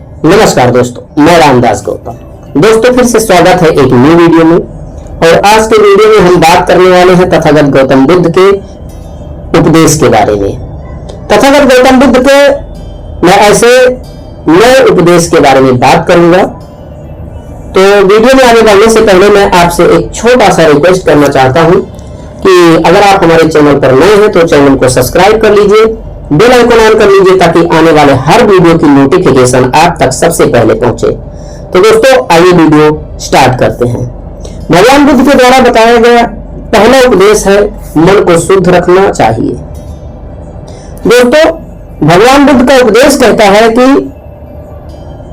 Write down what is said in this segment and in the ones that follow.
नमस्कार दोस्तों, मैं रामदास गौतम। दोस्तों फिर से स्वागत है एक न्यू वीडियो में। और आज के वीडियो में हम बात करने वाले हैं तथागत गौतम बुद्ध के उपदेश के बारे में। तथागत गौतम बुद्ध के मैं ऐसे नए उपदेश के बारे में बात करूंगा। तो वीडियो में आगे बढ़ने से पहले मैं आपसे एक छोटा सा रिक्वेस्ट करना चाहता हूं कि अगर आप हमारे चैनल पर नए हैं तो चैनल को सब्सक्राइब कर लीजिए, बेल आइकन ऑन कर लीजिए ताकि आने वाले हर वीडियो की नोटिफिकेशन आप तक सबसे पहले पहुंचे। तो दोस्तों आइए वीडियो स्टार्ट करते हैं। भगवान बुद्ध के द्वारा बताया गया पहला उपदेश है मन को शुद्ध रखना चाहिए। दोस्तों भगवान बुद्ध का उपदेश कहता है कि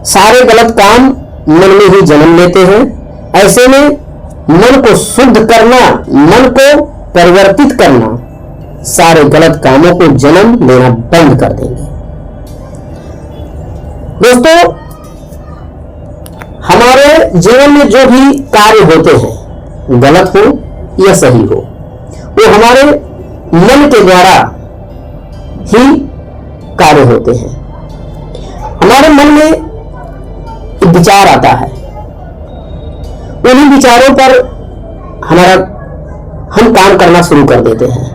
सारे गलत काम मन में ही जन्म लेते हैं। ऐसे में मन को शुद्ध करना, मन को परिवर्तित करना, सारे गलत कामों को जन्म लेना बंद कर देंगे। दोस्तों हमारे जीवन में जो भी कार्य होते हैं, गलत हो या सही हो, वो हमारे मन के द्वारा ही कार्य होते हैं। हमारे मन में एक विचार आता है, उन्हीं विचारों पर हम काम करना शुरू कर देते हैं।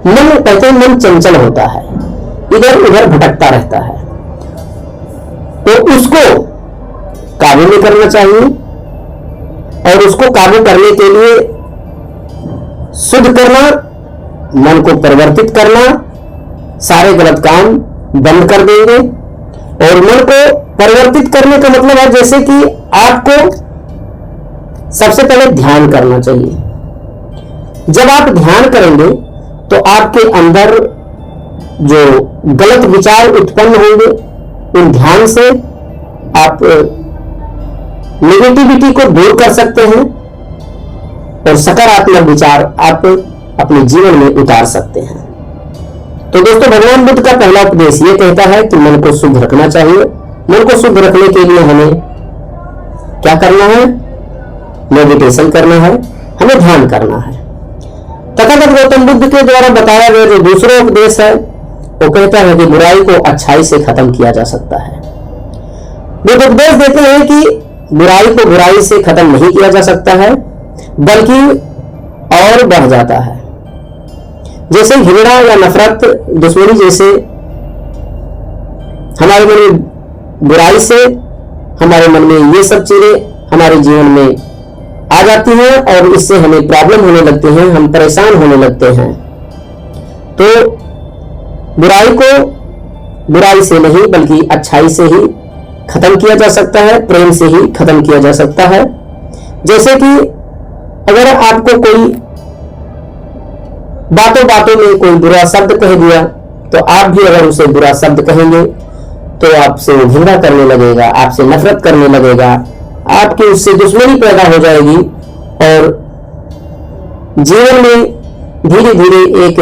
मन कहते हैं मन चंचल होता है, इधर उधर भटकता रहता है, तो उसको काबू में करना चाहिए। और उसको काबू करने के लिए शुद्ध करना, मन को परिवर्तित करना, सारे गलत काम बंद कर देंगे। और मन को परिवर्तित करने का मतलब है जैसे कि आपको सबसे पहले ध्यान करना चाहिए। जब आप ध्यान करेंगे तो आपके अंदर जो गलत विचार उत्पन्न होंगे, उन ध्यान से आप नेगेटिविटी को दूर कर सकते हैं और सकारात्मक विचार आप अपने जीवन में उतार सकते हैं। तो दोस्तों भगवान बुद्ध का पहला उपदेश ये कहता है कि मन को शुद्ध रखना चाहिए। मन को शुद्ध रखने के लिए हमें क्या करना है? मेडिटेशन करना है, हमें ध्यान करना है। तथागत गौतम बुद्ध के द्वारा बताया गया जो दूसरा उपदेश है वो कहता है कि बुराई को अच्छाई से खत्म किया जा सकता है। बुद्ध उपदेश देते हैं कि बुराई को बुराई से खत्म नहीं किया जा सकता है, बल्कि और बढ़ जाता है। जैसे घृणा या नफरत, दुश्मनी जैसे हमारे मन में बुराई से हमारे मन में ये सब चीजें हमारे जीवन में आ जाती हैं और इससे हमें प्रॉब्लम होने लगती है, हम परेशान होने लगते हैं। तो बुराई को बुराई से नहीं बल्कि अच्छाई से ही खत्म किया जा सकता है, प्रेम से ही खत्म किया जा सकता है। जैसे कि अगर आपको कोई बातों बातों में कोई बुरा शब्द कह दिया तो आप भी अगर उसे बुरा शब्द कहेंगे तो आपसे वो घृणा करने लगेगा, आपसे नफरत करने लगेगा, आपकी उससे दुश्मनी पैदा हो जाएगी और जीवन में धीरे धीरे एक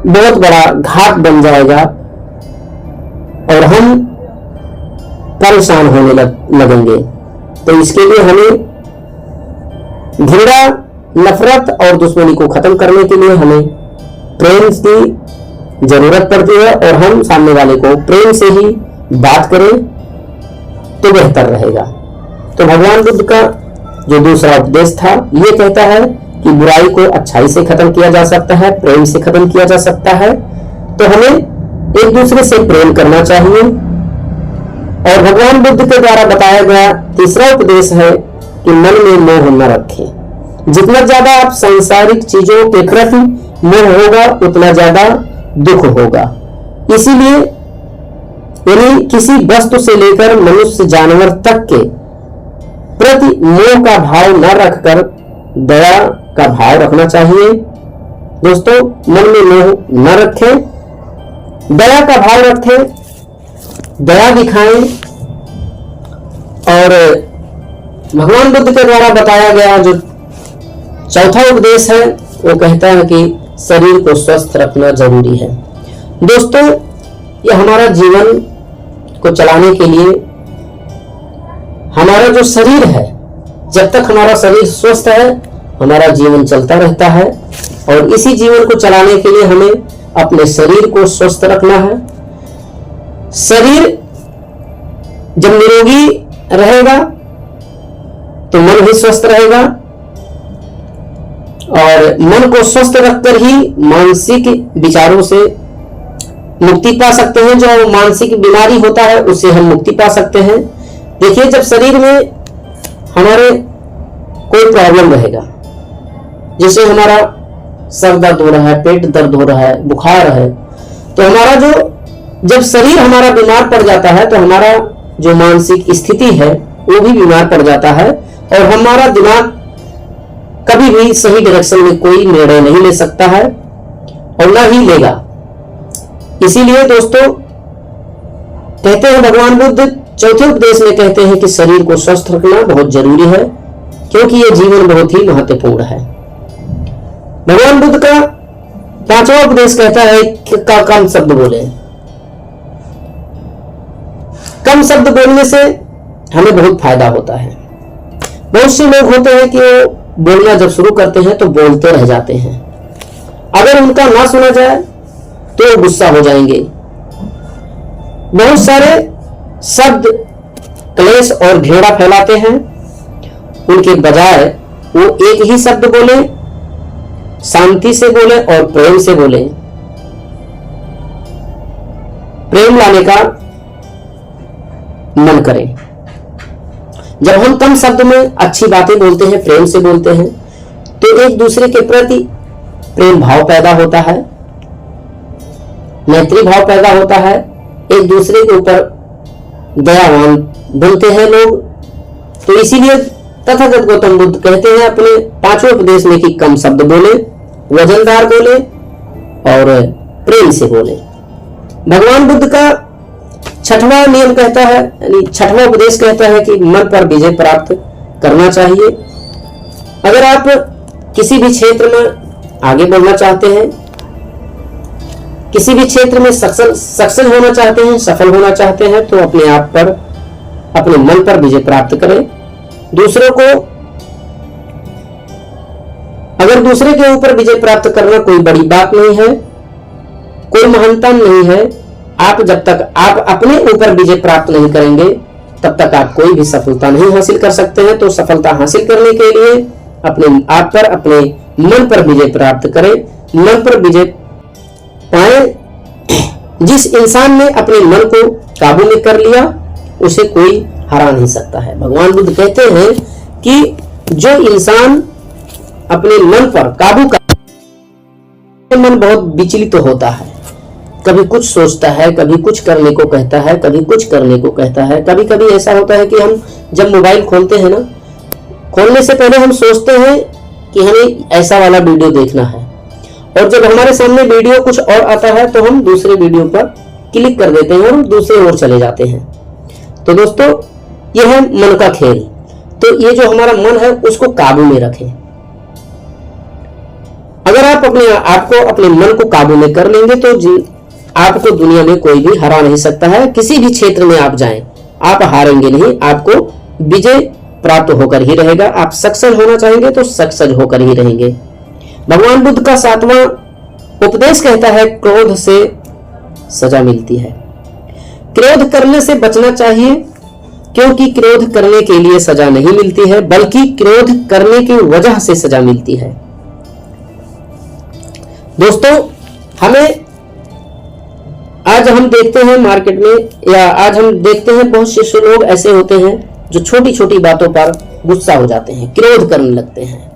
बहुत बड़ा घात बन जाएगा और हम परेशान होने लगेंगे। तो इसके लिए हमें घृणा, नफरत और दुश्मनी को खत्म करने के लिए हमें प्रेम की जरूरत पड़ती है और हम सामने वाले को प्रेम से ही बात करें तो बेहतर रहेगा। तो भगवान बुद्ध का जो दूसरा उपदेश था ये कहता है कि बुराई को अच्छाई से खत्म किया जा सकता है, प्रेम से खत्म किया जा सकता है। तो हमें एक दूसरे से प्रेम करना चाहिए। और भगवान बुद्ध के द्वारा बताया गया तीसरा उपदेश है कि मन में मोह न रखें। जितना ज्यादा आप सांसारिक चीजों के प्रति मोह होगा उतना ज्यादा दुख होगा। इसीलिए यानी किसी वस्तु से लेकर मनुष्य जानवर तक के प्रति मोह का भाव न रखकर दया का भाव रखना चाहिए। दोस्तों मन में मोह न रखें, दया का भाव रखें, दया दिखाएं। और भगवान बुद्ध के द्वारा बताया गया जो चौथा उपदेश है वो कहता है कि शरीर को स्वस्थ रखना जरूरी है। दोस्तों ये हमारा जीवन को चलाने के लिए हमारा जो शरीर है, जब तक हमारा शरीर स्वस्थ है हमारा जीवन चलता रहता है। और इसी जीवन को चलाने के लिए हमें अपने शरीर को स्वस्थ रखना है। शरीर जब निरोगी रहेगा तो मन भी स्वस्थ रहेगा, और मन को स्वस्थ रखकर ही मानसिक विचारों से मुक्ति पा सकते हैं। जो मानसिक बीमारी होता है उससे हम मुक्ति पा सकते हैं। देखिए, जब शरीर में हमारे कोई प्रॉब्लम रहेगा, जैसे हमारा सर दर्द हो रहा है, पेट दर्द हो रहा है, बुखार है, तो हमारा जब शरीर हमारा बीमार पड़ जाता है तो हमारा जो मानसिक स्थिति है वो भी बीमार पड़ जाता है, और हमारा दिमाग कभी भी सही डायरेक्शन में कोई निर्णय नहीं ले सकता है और ना ही लेगा। इसीलिए दोस्तों कहते हैं भगवान बुद्ध चौथे उपदेश में कहते हैं कि शरीर को स्वस्थ रखना बहुत जरूरी है, क्योंकि यह जीवन बहुत ही महत्वपूर्ण है। भगवान बुद्ध का पांचवा उपदेश कहता है कि कम शब्द बोले। कम शब्द बोलने से हमें बहुत फायदा होता है। बहुत से लोग होते हैं कि वो बोलना जब शुरू करते हैं तो बोलते रह जाते हैं। अगर उनका ना सुना जाए तो वो गुस्सा हो जाएंगे। बहुत सारे शब्द क्लेश और घेरा फैलाते हैं। उनके बजाय वो एक ही शब्द बोले, शांति से बोले और प्रेम से बोले। प्रेम लाने का मन करें। जब हम कम शब्द में अच्छी बातें बोलते हैं, प्रेम से बोलते हैं, तो एक दूसरे के प्रति प्रेम भाव पैदा होता है, मैत्री भाव पैदा होता है, एक दूसरे के ऊपर दयावान बनते हैं लोग। तो इसीलिए तथागत गौतम बुद्ध कहते हैं अपने पांचवें उपदेश में कि कम शब्द बोले, वजनदार बोले और प्रेम से बोले। भगवान बुद्ध का छठवां नियम कहता है, यानी छठवां उपदेश कहता है कि मन पर विजय प्राप्त करना चाहिए। अगर आप किसी भी क्षेत्र में आगे बढ़ना चाहते हैं, किसी भी क्षेत्र में सक्सेस होना चाहते हैं, सफल होना चाहते हैं, तो अपने आप पर, अपने मन पर विजय प्राप्त करें। दूसरों को, अगर दूसरे के ऊपर विजय प्राप्त करना कोई बड़ी बात नहीं है, कोई महानता नहीं है। आप जब तक आप अपने ऊपर विजय प्राप्त नहीं करेंगे तब तक आप कोई भी सफलता नहीं हासिल कर सकते हैं। तो सफलता हासिल करने के लिए अपने आप पर, अपने मन पर विजय प्राप्त करें, मन पर विजय पाए। जिस इंसान ने अपने मन को काबू में कर लिया उसे कोई हरा नहीं सकता है। भगवान बुद्ध कहते हैं कि जो इंसान अपने मन पर काबू कर, मन बहुत विचलित होता है, कभी कुछ सोचता है, कभी कुछ करने को कहता है, कभी कुछ करने को कहता है। कभी कभी ऐसा होता है कि हम जब मोबाइल खोलते हैं ना, खोलने से पहले हम सोचते हैं कि हमें ऐसा वाला वीडियो देखना है, और जब हमारे सामने वीडियो कुछ और आता है तो हम दूसरे वीडियो पर क्लिक कर देते हैं और दूसरे ओर चले जाते हैं। तो दोस्तों यह है मन का खेल। तो ये जो हमारा मन है उसको काबू में रखें। अगर आप अपने मन को काबू में कर लेंगे तो आपको दुनिया में कोई भी हरा नहीं सकता है। किसी भी क्षेत्र में आप जाएं, आप हारेंगे नहीं, आपको विजय प्राप्त होकर ही रहेगा। आप सक्सेस होना चाहेंगे तो सक्सेस होकर ही रहेंगे। भगवान बुद्ध का सातवां उपदेश कहता है क्रोध से सजा मिलती है। क्रोध करने से बचना चाहिए, क्योंकि क्रोध करने के लिए सजा नहीं मिलती है, बल्कि क्रोध करने की वजह से सजा मिलती है। दोस्तों हमें आज हम देखते हैं मार्केट में, या आज हम देखते हैं बहुत से लोग ऐसे होते हैं जो छोटी छोटी बातों पर गुस्सा हो जाते हैं, क्रोध करने लगते हैं।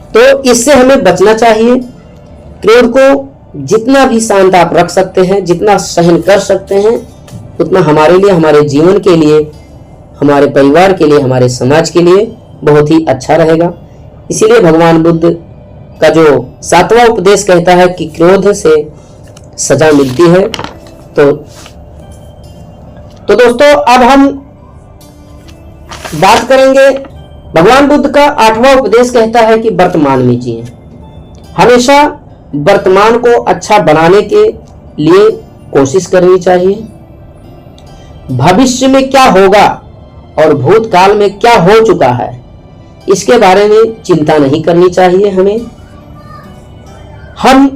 तो इससे हमें बचना चाहिए। क्रोध को जितना भी शांत आप रख सकते हैं, जितना सहन कर सकते हैं, उतना हमारे लिए, हमारे जीवन के लिए, हमारे परिवार के लिए, हमारे समाज के लिए बहुत ही अच्छा रहेगा। इसीलिए भगवान बुद्ध का जो सातवां उपदेश कहता है कि क्रोध से सजा मिलती है। तो दोस्तों अब हम बात करेंगे, भगवान बुद्ध का आठवां उपदेश कहता है कि वर्तमान में जिए। हमेशा वर्तमान को अच्छा बनाने के लिए कोशिश करनी चाहिए। भविष्य में क्या होगा और भूतकाल में क्या हो चुका है इसके बारे में चिंता नहीं करनी चाहिए। हम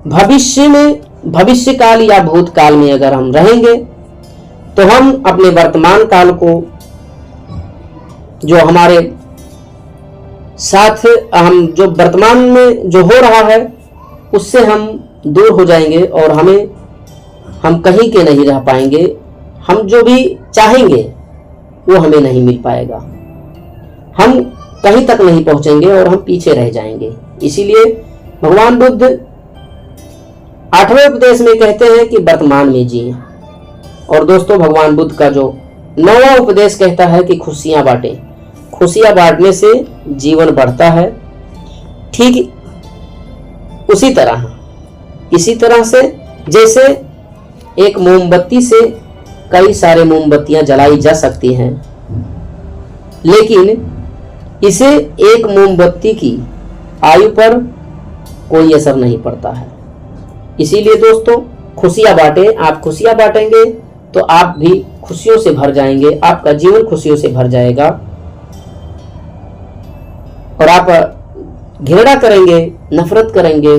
भविष्य में भविष्य काल या भूतकाल में अगर हम रहेंगे तो हम अपने वर्तमान काल को, जो हमारे साथ हम जो वर्तमान में जो हो रहा है उससे हम दूर हो जाएंगे और हम कहीं के नहीं रह पाएंगे। हम जो भी चाहेंगे वो हमें नहीं मिल पाएगा, हम कहीं तक नहीं पहुंचेंगे और हम पीछे रह जाएंगे। इसीलिए भगवान बुद्ध 8वें उपदेश में कहते हैं कि वर्तमान में जिए। और दोस्तों, भगवान बुद्ध का जो 9वां उपदेश कहता है कि खुशियां बांटें। खुशियां बांटने से जीवन बढ़ता है। ठीक इसी तरह से जैसे एक मोमबत्ती से कई सारे मोमबत्तियां जलाई जा सकती हैं, लेकिन इसे एक मोमबत्ती की आयु पर कोई असर नहीं पड़ता है। इसीलिए दोस्तों, खुशियां बांटें। आप खुशियां बांटेंगे तो आप भी खुशियों से भर जाएंगे, आपका जीवन खुशियों से भर जाएगा। और आप घृणा करेंगे, नफरत करेंगे,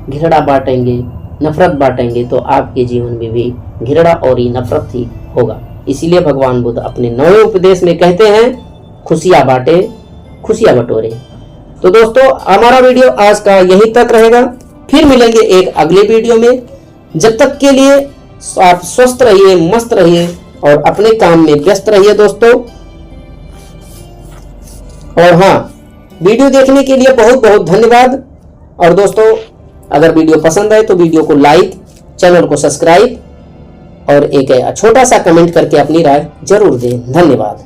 घृणा बांटेंगे, नफरत बांटेंगे तो आपके जीवन में भी घृणा और ही नफरत ही होगा। इसीलिए भगवान बुद्ध अपने 9वें उपदेश में कहते हैं खुशियां बांटे, खुशियां बटोरे। तो दोस्तों, हमारा वीडियो आज का यहीं तक रहेगा। फिर मिलेंगे एक अगले वीडियो में। जब तक के लिए आप स्वस्थ रहिए, मस्त रहिए और अपने काम में व्यस्त रहिए दोस्तों। और हाँ, वीडियो देखने के लिए बहुत बहुत धन्यवाद। और दोस्तों, अगर वीडियो पसंद आए तो वीडियो को लाइक, चैनल को सब्सक्राइब और एक छोटा सा कमेंट करके अपनी राय जरूर दें। धन्यवाद।